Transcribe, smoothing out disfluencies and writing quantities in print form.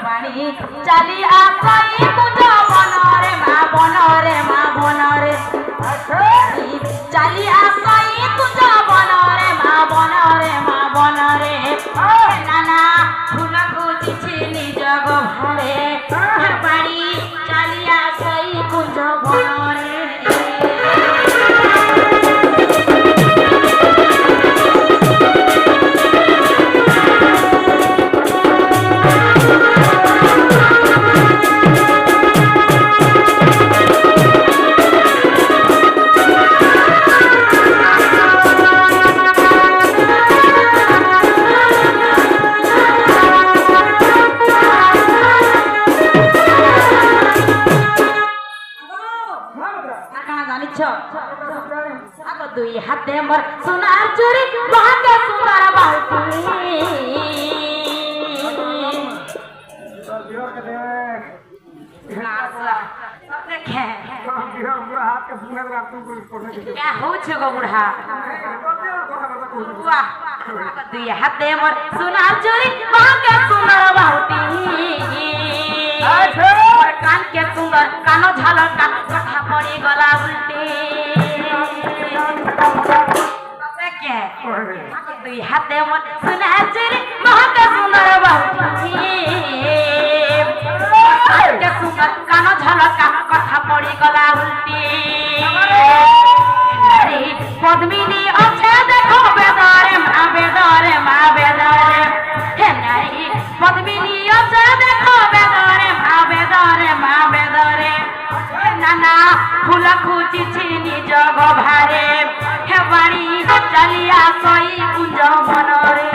চালি আসই কুঞ্জ বনরে মা বনরে মা বনরে চালি আসই কুঞ্জ বনরে মা বনরে মা বনরে নানা ফুল খুঁজিছি নিজ ঘরে বাড়ি চালি আসই কুঞ্জ বনরে দুই হাতে মোর সোনার চুরি ভাঙে সোনার বালতি দুই হাতে মোর সোনার চুরি ভাঙে সোনার বালতি কানকে সুন্দর কানো ঝালর কান কথা পড়ি গলা উল্টে দুই হাতে মন সোনার চুরি মহাকে সুন্দর বাউটি সুন্দর কানো ঝলক কানো কথা পড়ি গলা উল্টি পদ্মিনী আছে দেখো বেদরে মা বেদরে মা বেদরে হে নারী পদ্মিনী আছে দেখো বেদরে মা বেদরে মা বেদরে নানা ফুল খুঁজিছি নিজ গভারে হে বাড়ি চালিয়া সই কুঞ্জ বনরে